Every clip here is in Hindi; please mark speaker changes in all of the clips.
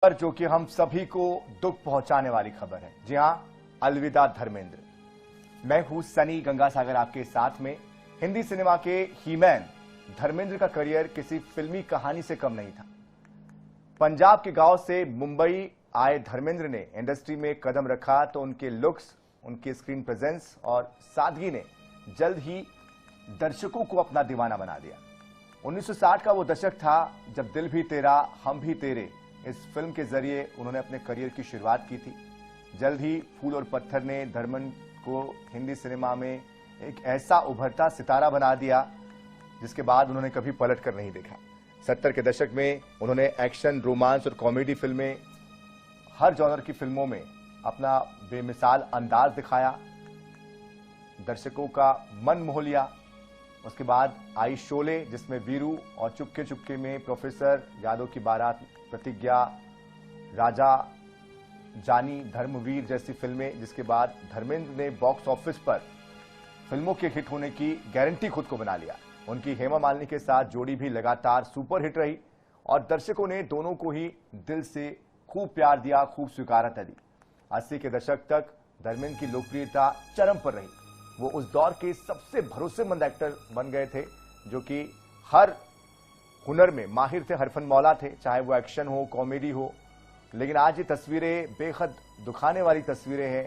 Speaker 1: पर जो कि हम सभी को दुख पहुंचाने वाली खबर है। जी हां, अलविदा धर्मेंद्र। मैं हूं सनी गंगासागर आपके साथ में। हिंदी सिनेमा के हीमैन धर्मेंद्र का करियर किसी फिल्मी कहानी से कम नहीं था। पंजाब के गांव से मुंबई आए धर्मेंद्र ने इंडस्ट्री में कदम रखा तो उनके लुक्स, उनकी स्क्रीन प्रेजेंस और सादगी ने जल्द ही दर्शकों को अपना दीवाना बना दिया। 1960 का वो दशक था जब दिल भी तेरा हम भी तेरे इस फिल्म के जरिए उन्होंने अपने करियर की शुरुआत की थी। जल्द ही फूल और पत्थर ने धर्मेंद्र को हिंदी सिनेमा में एक ऐसा उभरता सितारा बना दिया जिसके बाद उन्होंने कभी पलट कर नहीं देखा। 70 के दशक में उन्होंने एक्शन, रोमांस और कॉमेडी फिल्में, हर जॉनर की फिल्मों में अपना बेमिसाल अंदाज दिखाया, दर्शकों का मन मोह लिया। उसके बाद आई शोले, जिसमें वीरू और चुपके चुपके में प्रोफेसर, यादव की बारात, प्रतिज्ञा, राजा, जानी, धर्मवीर जैसी फिल्में, जिसके बाद धर्मेंद्र ने बॉक्स ऑफिस पर फिल्मों के हिट होने की गारंटी खुद को बना लिया। उनकी हेमा मालिनी के साथ जोड़ी भी लगातार सुपर हिट रही और दर्शकों ने दोनों को ही दिल से खूब प्यार दिया, खूब स्वीकारता दी। 80 के दशक तक धर्मेंद्र की लोकप्रियता चरम पर रही। वो उस दौर के सबसे भरोसेमंद एक्टर बन गए थे, जो कि हर हुनर में माहिर थे, हरफन मौला थे, चाहे वो एक्शन हो, कॉमेडी हो। लेकिन आज ये तस्वीरें बेहद दुखाने वाली तस्वीरें हैं।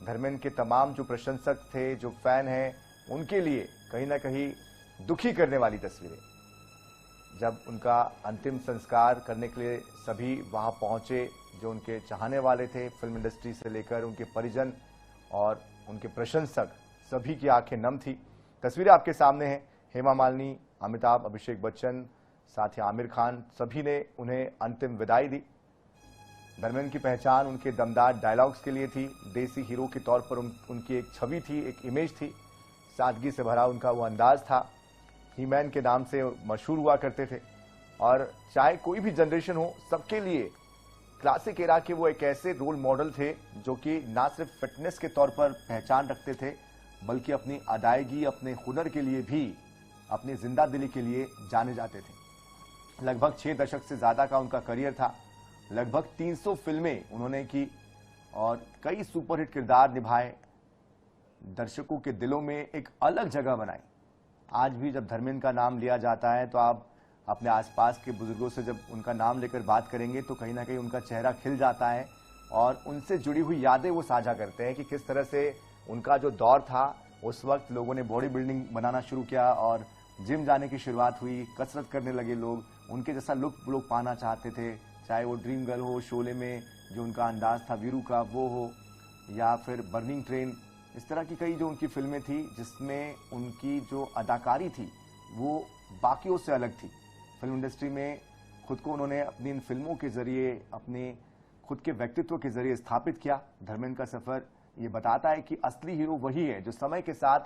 Speaker 1: धर्मेंद्र के तमाम जो प्रशंसक थे, जो फैन हैं, उनके लिए कहीं ना कहीं दुखी करने वाली तस्वीरें। जब उनका अंतिम संस्कार करने के लिए सभी वहां पहुंचे, जो उनके चाहने वाले थे, फिल्म इंडस्ट्री से लेकर उनके परिजन और उनके प्रशंसक, सभी की आंखें नम थी। तस्वीरें आपके सामने हैं। हेमा मालिनी, अमिताभ, अभिषेक बच्चन, साथ ही आमिर खान, सभी ने उन्हें अंतिम विदाई दी। धर्मेंद्र की पहचान उनके दमदार डायलॉग्स के लिए थी। देसी हीरो के तौर पर उनकी एक छवि थी, एक इमेज थी। सादगी से भरा उनका वो अंदाज था। हीमैन के नाम से मशहूर हुआ करते थे और चाहे कोई भी जनरेशन हो, सबके लिए क्लासिक एरा के वो एक ऐसे रोल मॉडल थे जो कि ना सिर्फ फिटनेस के तौर पर पहचान रखते थे, बल्कि अपनी अदायगी, अपने हुनर के लिए भी, अपनी जिंदा दिली के लिए जाने जाते थे। लगभग 6 दशक से ज्यादा का उनका करियर था। लगभग 300 फिल्में उन्होंने की और कई सुपरहिट किरदार निभाए, दर्शकों के दिलों में एक अलग जगह बनाई। आज भी जब धर्मेंद्र का नाम लिया जाता है तो आप अपने आसपास के बुजुर्गों से जब उनका नाम लेकर बात करेंगे तो कहीं ना कहीं उनका चेहरा खिल जाता है और उनसे जुड़ी हुई यादें वो साझा करते हैं कि किस तरह से उनका जो दौर था, उस वक्त लोगों ने बॉडी बिल्डिंग बनाना शुरू किया और जिम जाने की शुरुआत हुई, कसरत करने लगे लोग, उनके जैसा लुक लोग पाना चाहते थे। चाहे वो ड्रीम गर्ल हो, शोले में जो उनका अंदाज था वीरू का वो हो, या फिर बर्निंग ट्रेन, इस तरह की कई जो उनकी फिल्में थी जिसमें उनकी जो अदाकारी थी वो बाकियों से अलग थी। फिल्म इंडस्ट्री में खुद को उन्होंने अपनी इन फिल्मों के जरिए, अपने खुद के व्यक्तित्व के जरिए स्थापित किया। धर्मेंद्र का सफर ये बताता है कि असली हीरो वही है जो समय के साथ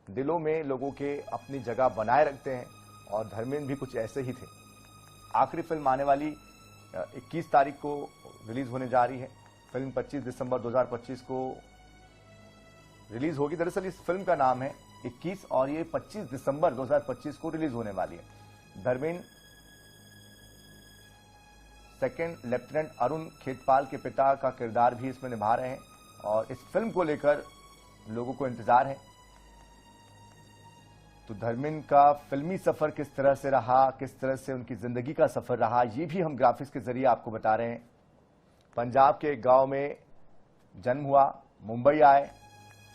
Speaker 1: दिलों में लोगों के अपनी जगह बनाए रखते हैं और धर्मेंद्र भी कुछ ऐसे ही थे। आखिरी फिल्म आने वाली 21 तारीख को रिलीज होने जा रही है। फिल्म 25 दिसंबर 2025 को रिलीज होगी। दरअसल इस फिल्म का नाम है 21 और ये 25 दिसंबर 2025 को रिलीज होने वाली है। धर्मेंद्र सेकंड लेफ्टिनेंट अरुण खेतपाल के पिता का किरदार भी इसमें निभा रहे हैं और इस फिल्म को लेकर लोगों को इंतजार है। तो धर्मेंद्र का फिल्मी सफर किस तरह से रहा, किस तरह से उनकी जिंदगी का सफर रहा, ये भी हम ग्राफिक्स के जरिए आपको बता रहे हैं। पंजाब के एक गांव में जन्म हुआ, मुंबई आए,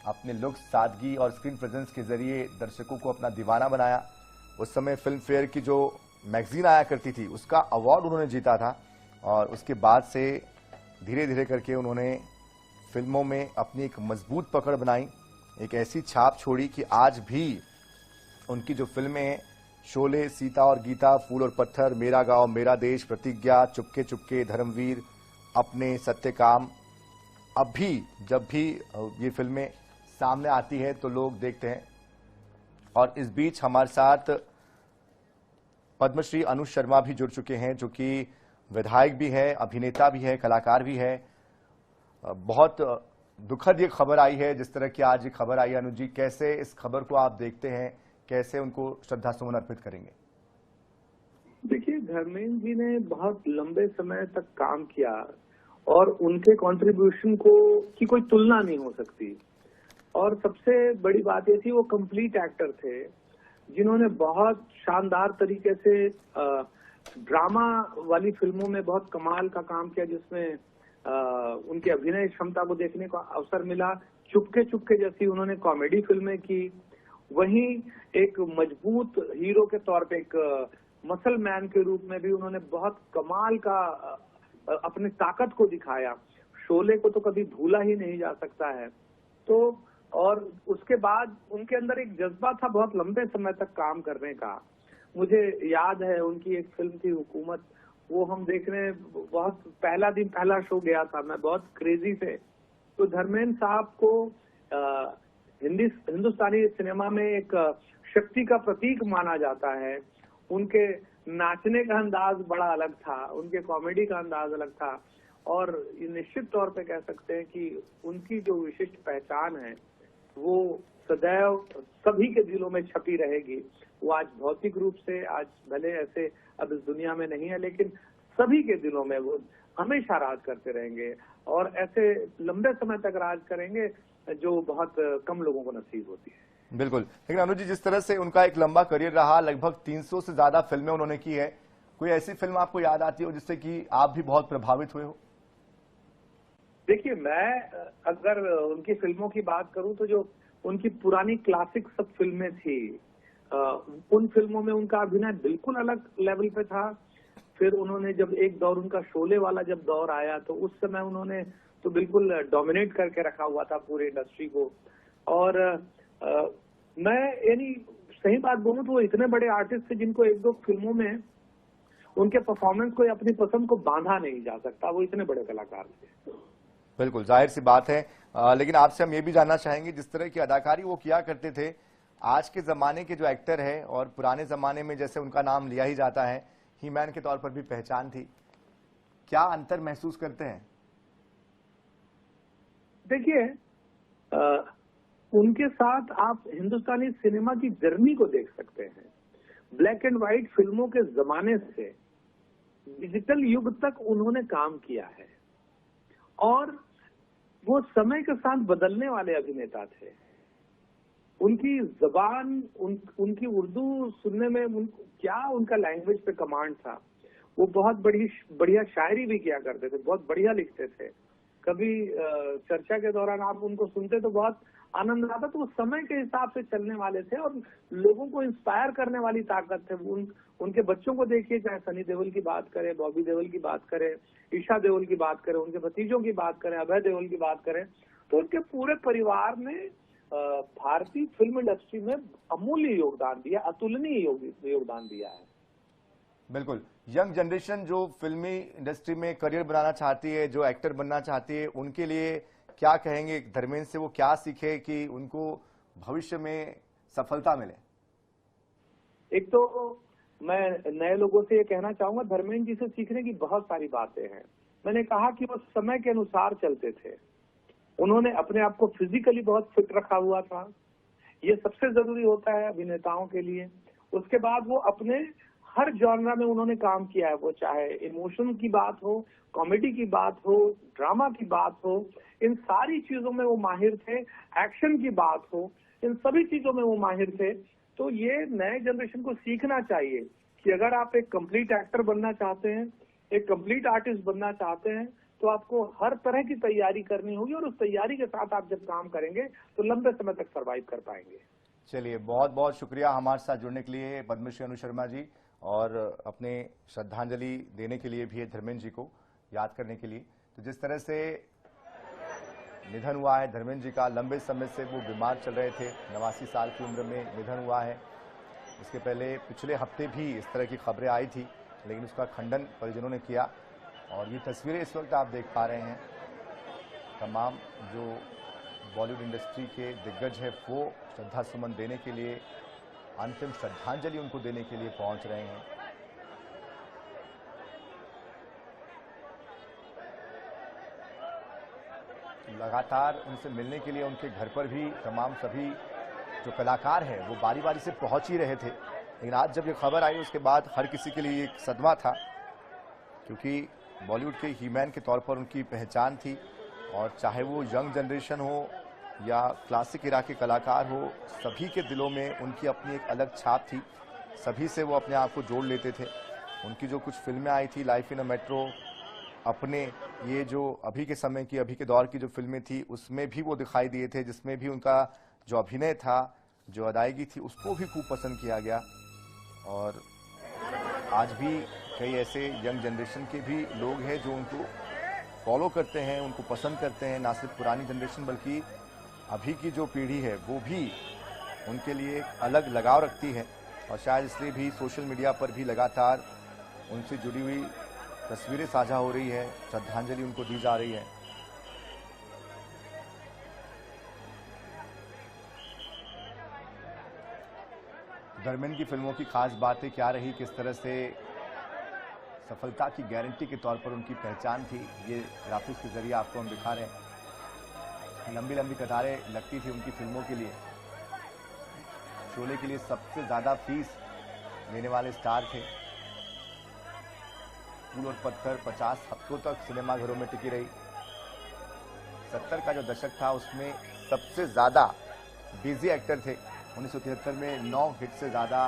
Speaker 1: अपने लुक्स, सादगी और स्क्रीन प्रेजेंस के जरिए दर्शकों को अपना दीवाना बनाया। उस समय फिल्म फेयर की जो मैगजीन आया करती थी उसका अवार्ड उन्होंने जीता था और उसके बाद से धीरे धीरे करके उन्होंने फिल्मों में अपनी एक मजबूत पकड़ बनाई, एक ऐसी छाप छोड़ी कि आज भी उनकी जो फिल्में हैं, शोले, सीता और गीता, फूल और पत्थर, मेरा गांव मेरा देश, प्रतिज्ञा, चुपके चुपके, धर्मवीर, अपने, सत्यकाम, अब भी जब भी ये फिल्में सामने आती है तो लोग देखते हैं। और इस बीच हमारे साथ पद्मश्री अनुज शर्मा भी जुड़ चुके हैं, जो कि विधायक भी है, अभिनेता भी है, कलाकार भी है। बहुत दुखद ये खबर आई है जिस तरह की आज ये खबर आई है। अनुज जी, कैसे इस खबर को आप देखते हैं, कैसे उनको श्रद्धा सुमन अर्पित करेंगे?
Speaker 2: देखिए, धर्मेंद्र जी ने बहुत लंबे समय तक काम किया और उनके कंट्रीब्यूशन को की कोई तुलना नहीं हो सकती। और सबसे बड़ी बात ये थी, वो कंप्लीट एक्टर थे जिन्होंने बहुत शानदार तरीके से ड्रामा वाली फिल्मों में बहुत कमाल का काम किया, जिसमें उनकी अभिनय क्षमता को देखने का अवसर मिला। चुपके चुपके जैसी उन्होंने कॉमेडी फिल्में की। वहीं एक मजबूत हीरो के तौर पे, एक मसल मैन के रूप में भी उन्होंने बहुत कमाल का अपनी ताकत को दिखाया। शोले को तो कभी भूला ही नहीं जा सकता है। तो और उसके बाद उनके अंदर एक जज्बा था बहुत लंबे समय तक काम करने का। मुझे याद है उनकी एक फिल्म थी हुकूमत, वो हम देखने बहुत पहला दिन पहला शो गया था मैं, बहुत क्रेजी से। तो धर्मेंद्र साहब को हिंदुस्तानी सिनेमा में एक शक्ति का प्रतीक माना जाता है। उनके नाचने का अंदाज बड़ा अलग था, उनके कॉमेडी का अंदाज अलग था, और निश्चित तौर पे कह सकते हैं कि उनकी जो विशिष्ट पहचान है वो सदैव सभी के दिलों में छपी रहेगी। वो आज भौतिक रूप से आज भले ऐसे अब इस दुनिया में नहीं है, लेकिन सभी के दिलों में वो हमेशा राज करते रहेंगे और ऐसे लंबे समय तक राज करेंगे जो बहुत कम लोगों को नसीब होती है।
Speaker 1: बिल्कुल। लेकिन अनुज जी, जिस तरह से उनका एक लंबा करियर रहा, लगभग 300 से ज्यादा फिल्में उन्होंने की है, कोई ऐसी फिल्म आपको याद आती हो जिससे कि आप भी बहुत प्रभावित हुए हो?
Speaker 2: देखिए, मैं अगर उनकी फिल्मों की बात करूं तो जो उनकी पुरानी क्लासिक सब फिल्में थी, उन फिल्मों में उनका अभिनय बिल्कुल अलग लेवल पे था। फिर उन्होंने जब एक दौर उनका शोले वाला जब दौर आया तो उस समय उन्होंने तो बिल्कुल डोमिनेट करके रखा हुआ था पूरी इंडस्ट्री को। और मैं यानी सही बात बोलूं तो वो इतने बड़े आर्टिस्ट थे जिनको एक दो फिल्मों में उनके परफॉर्मेंस को या अपनी पसंद को बांधा नहीं जा सकता, वो इतने बड़े कलाकार थे।
Speaker 1: बिल्कुल, जाहिर सी बात है। लेकिन आपसे हम ये भी जानना चाहेंगे, जिस तरह की अदाकारी वो किया करते थे, आज के जमाने के जो एक्टर है और पुराने जमाने में जैसे उनका नाम लिया ही जाता है, हीमैन के तौर पर भी पहचान थी, क्या अंतर महसूस करते हैं?
Speaker 2: देखिए, उनके साथ आप हिंदुस्तानी सिनेमा की जर्नी को देख सकते हैं। ब्लैक एंड व्हाइट फिल्मों के जमाने से डिजिटल युग तक उन्होंने काम किया है और वो समय के साथ बदलने वाले अभिनेता थे। उनकी जबान, उनकी उर्दू सुनने में क्या उनका लैंग्वेज पे कमांड था। वो बहुत बढ़िया शायरी भी किया करते थे, बहुत बढ़िया लिखते थे। कभी चर्चा के दौरान आप उनको सुनते तो बहुत आनंद आता। तो वो समय के हिसाब से चलने वाले थे और लोगों को इंस्पायर करने वाली ताकत थे। उनके बच्चों को देखिए, चाहे सनी देओल की बात करें, बॉबी देओल की बात करें, ईशा देओल की बात करें, उनके भतीजों की बात करें, अभय देओल की बात करें, तो उनके पूरे परिवार ने भारतीय फिल्म इंडस्ट्री में अमूल्य योगदान दिया, अतुलनीय योगदान दिया है।
Speaker 1: बिल्कुल। यंग जनरेशन जो फिल्मी इंडस्ट्री में करियर बनाना चाहती है, जो एक्टर बनना चाहती है, उनके लिए क्या कहेंगे? धर्मेंद्र से वो क्या सीखे कि उनको भविष्य में सफलता मिले?
Speaker 2: एक तो मैं नए लोगों से ये कहना चाहूंगा, धर्मेंद्र जी से सीखने की बहुत सारी बातें हैं। मैंने कहा कि वो समय के अनुसार चलते थे। उन्होंने अपने आप को फिजिकली बहुत फिट रखा हुआ था, ये सबसे जरूरी होता है अभिनेताओं के लिए। उसके बाद वो अपने हर जॉनरा में उन्होंने काम किया है, वो चाहे इमोशन की बात हो, कॉमेडी की बात हो, ड्रामा की बात हो, इन सारी चीजों में वो माहिर थे। एक्शन की बात हो, इन सभी चीजों में वो माहिर थे। तो ये नए जनरेशन को सीखना चाहिए कि अगर आप एक कंप्लीट एक्टर बनना चाहते हैं, एक कंप्लीट आर्टिस्ट बनना चाहते हैं, तो आपको हर तरह की तैयारी करनी होगी और उस तैयारी के साथ आप जब काम करेंगे तो लंबे समय तक सर्वाइव कर पाएंगे।
Speaker 1: चलिए, बहुत बहुत शुक्रिया हमारे साथ जुड़ने के लिए पद्मश्री अनु शर्मा जी, और अपने श्रद्धांजलि देने के लिए भी धर्मेंद्र जी को याद करने के लिए। तो जिस तरह से निधन हुआ है धर्मेंद्र जी का, लंबे समय से वो बीमार चल रहे थे, 89 साल की उम्र में निधन हुआ है। इसके पहले पिछले हफ्ते भी इस तरह की खबरें आई थी, लेकिन उसका खंडन परिजनों ने किया। और ये तस्वीरें इस वक्त आप देख पा रहे हैं, तमाम जो बॉलीवुड इंडस्ट्री के दिग्गज है वो श्रद्धा सुमन देने के लिए, अंतिम श्रद्धांजलि उनको देने के लिए पहुंच रहे हैं। लगातार उनसे मिलने के लिए उनके घर पर भी तमाम सभी जो कलाकार हैं वो बारी बारी से पहुंच ही रहे थे। लेकिन आज जब ये खबर आई उसके बाद हर किसी के लिए एक सदमा था, क्योंकि बॉलीवुड के हीमैन के तौर पर उनकी पहचान थी, और चाहे वो यंग जनरेशन हो या क्लासिक इरा के कलाकार हो, सभी के दिलों में उनकी अपनी एक अलग छाप थी। सभी से वो अपने आप को जोड़ लेते थे। उनकी जो कुछ फिल्में आई थी, लाइफ इन अ मेट्रो, अपने ये जो अभी के समय की, अभी के दौर की जो फिल्में थी, उसमें भी वो दिखाई दिए थे, जिसमें भी उनका जो अभिनय था, जो अदायगी थी, उसको भी खूब पसंद किया गया। और आज भी कई ऐसे यंग जनरेशन के भी लोग हैं जो उनको फॉलो करते हैं, उनको पसंद करते हैं। ना सिर्फ पुरानी जनरेशन बल्कि अभी की जो पीढ़ी है वो भी उनके लिए एक अलग लगाव रखती है, और शायद इसलिए भी सोशल मीडिया पर भी लगातार उनसे जुड़ी हुई तस्वीरें साझा हो रही है, श्रद्धांजलि उनको दी जा रही है। धर्मेंद्र की फिल्मों की खास बातें क्या रही, किस तरह से सफलता की गारंटी के तौर पर उनकी पहचान थी, ये ग्राफिक्स के जरिए आपको हम दिखा रहे हैं। लंबी लंबी कतारें लगती थी उनकी फिल्मों के लिए। शोले के लिए सबसे ज्यादा फीस लेने वाले स्टार थे। फूल और पत्थर 50 हफ्तों तक सिनेमाघरों में टिकी रही। 70 का जो दशक था उसमें सबसे ज्यादा बिजी एक्टर थे। 1973 में 9 हिट से ज्यादा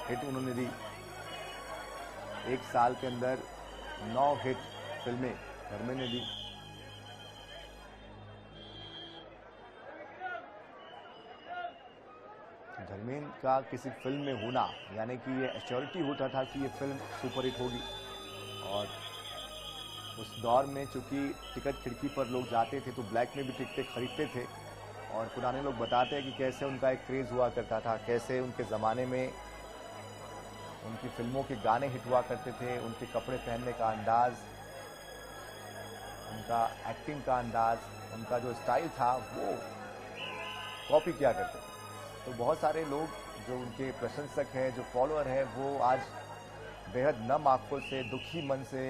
Speaker 1: हिट उन्होंने दी। एक साल के अंदर 9 हिट फिल्में धर्मेंद्र ने दी। धर्मेंद्र का किसी फिल्म में होना यानी कि ये एश्योरिटी होता था कि ये फिल्म सुपरहिट होगी। और उस दौर में चूंकि टिकट खिड़की पर लोग जाते थे तो ब्लैक में भी टिकटें खरीदते थे, और पुराने लोग बताते हैं कि कैसे उनका एक क्रेज हुआ करता था, कैसे उनके ज़माने में उनकी फिल्मों के गाने हिट हुआ करते थे, उनके कपड़े पहनने का अंदाज, उनका एक्टिंग का अंदाज, उनका जो स्टाइल था वो कॉपी किया करते थे। तो बहुत सारे लोग जो उनके प्रशंसक हैं, जो फॉलोअर हैं, वो आज बेहद नम आंखों से, दुखी मन से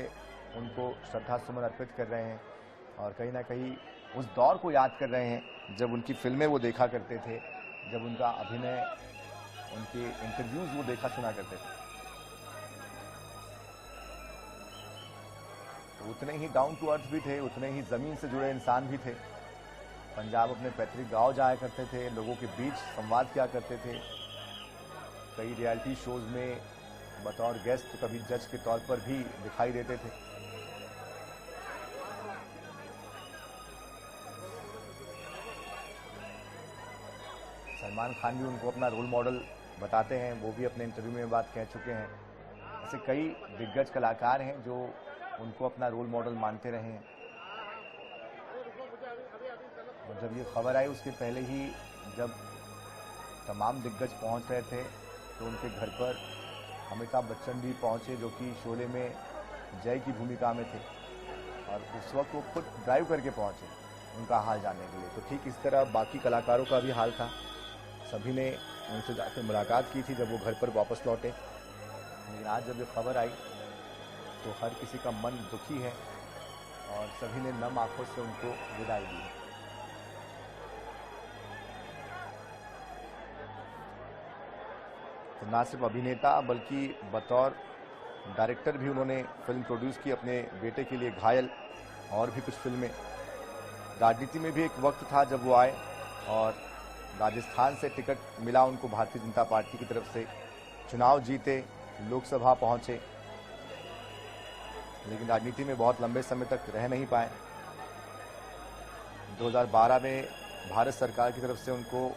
Speaker 1: उनको श्रद्धा सुमन अर्पित कर रहे हैं, और कहीं ना कहीं उस दौर को याद कर रहे हैं जब उनकी फिल्में वो देखा करते थे, जब उनका अभिनय, उनके इंटरव्यूज वो देखा सुना करते थे। तो उतने ही डाउन टू अर्थ भी थे, उतने ही जमीन से जुड़े इंसान भी थे। पंजाब अपने पैतृक गांव जाया करते थे, लोगों के बीच संवाद किया करते थे। कई रियलिटी शोज में बतौर गेस्ट, कभी जज के तौर पर भी दिखाई देते थे। सलमान खान भी उनको अपना रोल मॉडल बताते हैं, वो भी अपने इंटरव्यू में बात कह चुके हैं। ऐसे कई दिग्गज कलाकार हैं जो उनको अपना रोल मॉडल मानते रहे हैं। और जब ये खबर आई उसके पहले ही जब तमाम दिग्गज पहुंच रहे थे तो उनके घर पर अमिताभ बच्चन भी पहुंचे, जो कि शोले में जय की भूमिका में थे, और उस वक्त वो खुद ड्राइव करके पहुंचे उनका हाल जानने के लिए। तो ठीक इस तरह बाकी कलाकारों का भी हाल था। सभी ने उनसे जाकर मुलाकात की थी जब वो घर पर वापस लौटे। लेकिन आज जब ये खबर आई तो हर किसी का मन दुखी है, और सभी ने नम आंखों से उनको विदाई दी है। तो ना सिर्फ अभिनेता बल्कि बतौर डायरेक्टर भी उन्होंने फिल्म प्रोड्यूस की अपने बेटे के लिए, घायल, और भी कुछ फिल्में। राजनीति में भी एक वक्त था जब वो आए, और राजस्थान से टिकट मिला उनको भारतीय जनता पार्टी की तरफ से, चुनाव जीते, लोकसभा पहुंचे, लेकिन राजनीति में बहुत लंबे समय तक रह नहीं पाए। 2012 में भारत सरकार की तरफ से उनको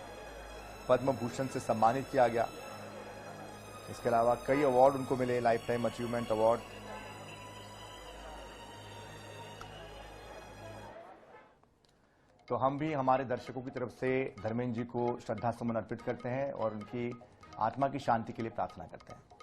Speaker 1: पद्म भूषण से सम्मानित किया गया। इसके अलावा कई अवार्ड उनको मिले, लाइफ टाइम अचीवमेंट अवार्ड। तो हम भी हमारे दर्शकों की तरफ से धर्मेंद्र जी को श्रद्धा सुमन अर्पित करते हैं और उनकी आत्मा की शांति के लिए प्रार्थना करते हैं।